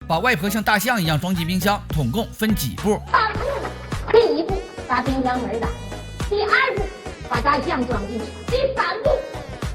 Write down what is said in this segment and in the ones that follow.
把外婆像大象一样装进冰箱，统共分几步3步。第一步，把冰箱门打开；第2步，把大象装进去；第3步，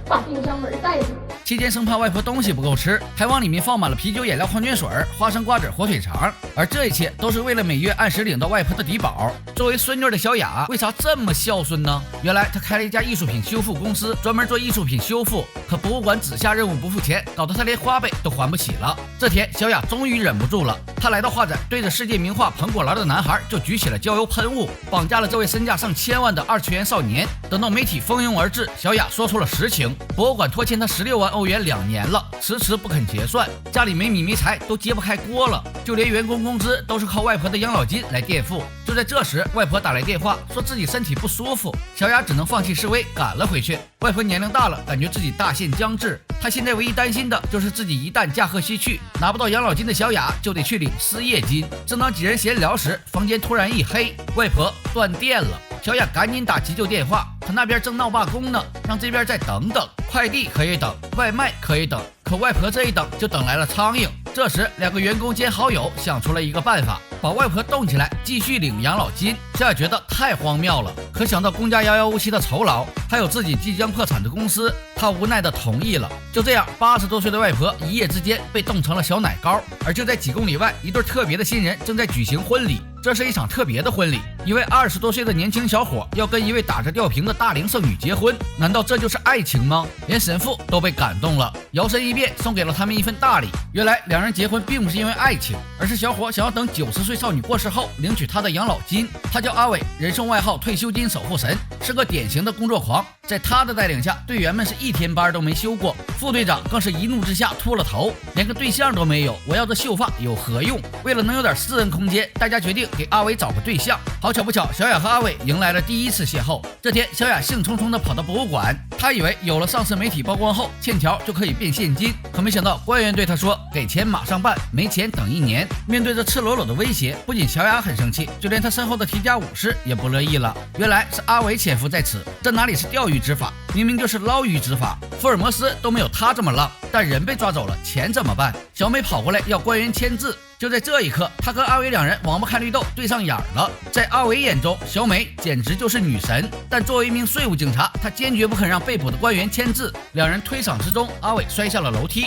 把冰箱门带上。期间生怕外婆东西不够吃，还往里面放满了啤酒、饮料、矿泉水、花生、瓜子、火腿肠，而这一切都是为了每月按时领到外婆的低保。作为孙女的小雅，为啥这么孝顺呢？原来她开了一家艺术品修复公司，专门做艺术品修复，可博物馆只下任务不付钱，搞得她连花呗都还不起了。这天，小雅终于忍不住了，她来到画展，对着世界名画彭果兰的男孩就举起了焦油喷雾，绑架了这位身价上千万的二次元少年。等到媒体蜂拥而至，小雅说出了实情，博物馆拖欠她16万欧元2年了，迟迟不肯结算，家里没米没财都揭不开锅了，就连员工工资都是靠外婆的养老金来垫付。就在这时，外婆打来电话说自己身体不舒服，小雅只能放弃示威赶了回去。外婆年龄大了，感觉自己大限将至，她现在唯一担心的就是自己一旦驾鹤西去，拿不到养老金的小雅就得去领失业金。正当几人闲聊时，房间突然一黑，外婆断电了。小雅赶紧打急救电话，可那边正闹罢工呢，让这边再等等。快递可以等，外卖可以等，可外婆这一等就等来了苍蝇。这时2个员工兼好友想出了一个办法，把外婆冻起来继续领养老金。小雅觉得太荒谬了，可想到公家遥遥无期的酬劳，还有自己即将破产的公司，她无奈的同意了。就这样，80多岁的外婆一夜之间被冻成了小奶糕。而就在几公里外，一对特别的新人正在举行婚礼。这是一场特别的婚礼，一位20多岁的年轻小伙要跟一位打着吊瓶的大龄剩女结婚，难道这就是爱情吗？连神父都被感动了，摇身一变送给了他们一份大礼。原来2人结婚并不是因为爱情，而是小伙想要等90岁少女过世后领取她的养老金。他叫阿伟，人送外号退休金守护神，是个典型的工作狂。在他的带领下，队员们是1天班都没休过，副队长更是一怒之下秃了头，连个对象都没有，我要这秀发有何用？为了能有点私人空间，大家决定给阿伟找个对象。好巧不巧，小雅和阿伟迎来了第一次邂逅。这天，小雅兴冲冲地跑到博物馆，她以为有了上次媒体曝光后，欠条就可以变现金，可没想到官员对她说，给钱马上办，没钱等1年。面对着赤裸裸的威胁，不仅小雅很生气，就连她身后的提家武士也不乐意了。原来是阿伟潜伏在此，这哪里是钓鱼执法，明明就是捞鱼执法。福尔摩斯都没有他这么浪，但人被抓走了，钱怎么办？小美跑过来要官员签字。就在这一刻，他和阿伟2人王八看绿豆对上眼了。在阿伟眼中，小美简直就是女神，但作为一名税务警察，他坚决不肯让被捕的官员签字。2人推搡之中，阿伟摔下了楼梯。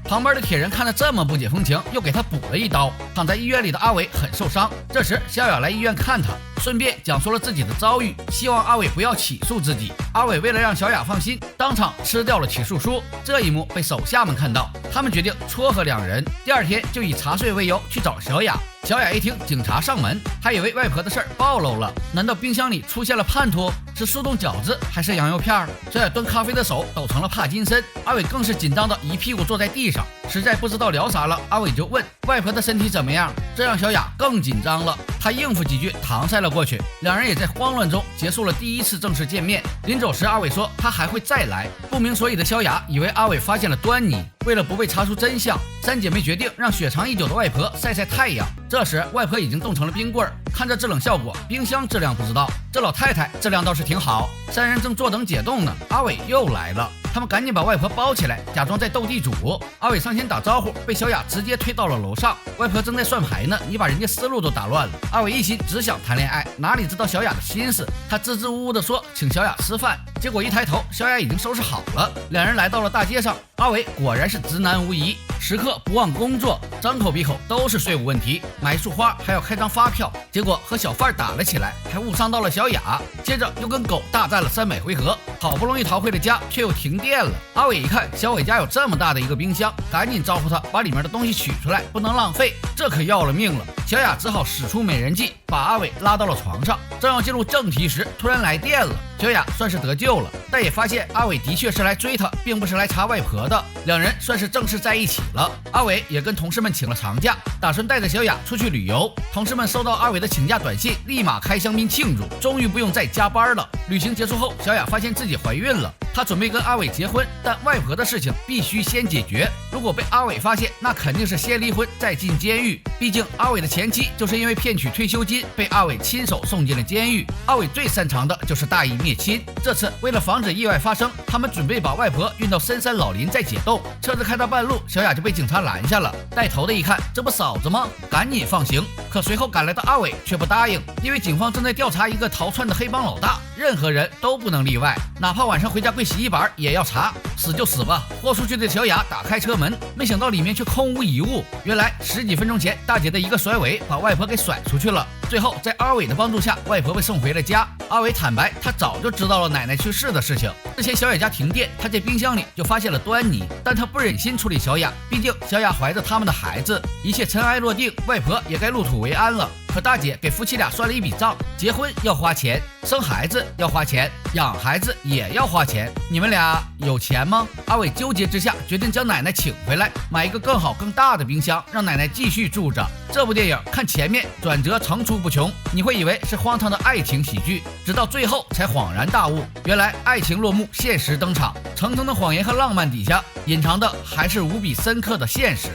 旁边的铁人看得这么不解风情，又给他补了一刀。躺在医院里的阿伟很受伤。这时小雅来医院看他，顺便讲述了自己的遭遇，希望阿伟不要起诉自己。阿伟为了让小雅放心，当场吃掉了起诉书。这一幕被手下们看到，他们决定撮合2人。第2天就以查税为由去找小雅。小雅一听警察上门，还以为外婆的事儿暴露了，难道冰箱里出现了叛徒？是速冻饺子还是羊肉片？小雅端咖啡的手抖成了帕金森，阿伟更是紧张的一屁股坐在地上，实在不知道聊啥了。阿伟就问外婆的身体怎么样，这让小雅更紧张了，她应付几句搪塞了过去。2人也在慌乱中结束了第1次正式见面。临走时，阿伟说他还会再来。不明所以的小雅以为阿伟发现了端倪，为了不被查出真相，3姐妹决定让血长已久的外婆晒晒太阳。这时外婆已经冻成了冰棍儿，看这制冷效果，冰箱质量不知道，这老太太质量倒是挺好。3人正坐等解冻呢，阿伟又来了。他们赶紧把外婆包起来，假装在斗地主。阿伟上前打招呼，被小雅直接推到了楼上。外婆正在算牌呢，你把人家思路都打乱了。阿伟一心只想谈恋爱，哪里知道小雅的心思？他支支吾吾地说请小雅吃饭，结果一抬头，小雅已经收拾好了。2人来到了大街上，阿伟果然是直男无疑，时刻不忘工作，张口闭口都是税务问题，买束花还要开张发票，结果和小贩打了起来，还误伤到了小雅，接着又跟狗大战了300回合，好不容易逃回了家，却又停电了。阿伟一看小伟家有这么大的一个冰箱，赶紧招呼他把里面的东西取出来，不能浪费，这可要了命了。小雅只好使出美人计，把阿伟拉到了床上。正要进入正题时，突然来电了，小雅算是得救了，但也发现阿伟的确是来追她，并不是来查外婆的。2人算是正式在一起了。阿伟也跟同事们请了长假，打算带着小雅出去旅游。同事们收到阿伟的请假短信，立马开香槟庆祝，终于不用再加班了。旅行结束后，小雅发现自己怀孕了，她准备跟阿伟结婚，但外婆的事情必须先解决。如果被阿伟发现，那肯定是先离婚再进监狱。毕竟阿伟的前妻就是因为骗取退休金被阿伟亲手送进了监狱。阿伟最擅长的就是大义灭亲，这次为了防止止意外发生，他们准备把外婆运到深山老林再解冻。车子开到半路，小雅就被警察拦下了。带头的一看，这不嫂子吗？赶紧放行。可随后赶来的阿伟却不答应，因为警方正在调查一个逃窜的黑帮老大，任何人都不能例外，哪怕晚上回家跪洗衣板也要查。死就死吧。豁出去的小雅打开车门，没想到里面却空无一物。原来10几分钟前，大姐的一个甩尾把外婆给甩出去了。最后在阿伟的帮助下，外婆被送回了家。阿伟坦白，他早就知道了奶奶去世的事情。之前小雅家停电，他在冰箱里就发现了端倪，但他不忍心处理小雅，毕竟小雅怀着他们的孩子，一切尘埃落定，外婆也该入土为安了。可大姐给夫妻俩算了一笔账，结婚要花钱，生孩子要花钱，养孩子也要花钱，你们俩有钱吗？阿伟纠结之下，决定将奶奶请回来，买一个更好更大的冰箱，让奶奶继续住着。这部电影看前面转折层出不穷，你会以为是荒唐的爱情喜剧，直到最后才恍然大悟，原来爱情落幕，现实登场，层层的谎言和浪漫底下隐藏的还是无比深刻的现实。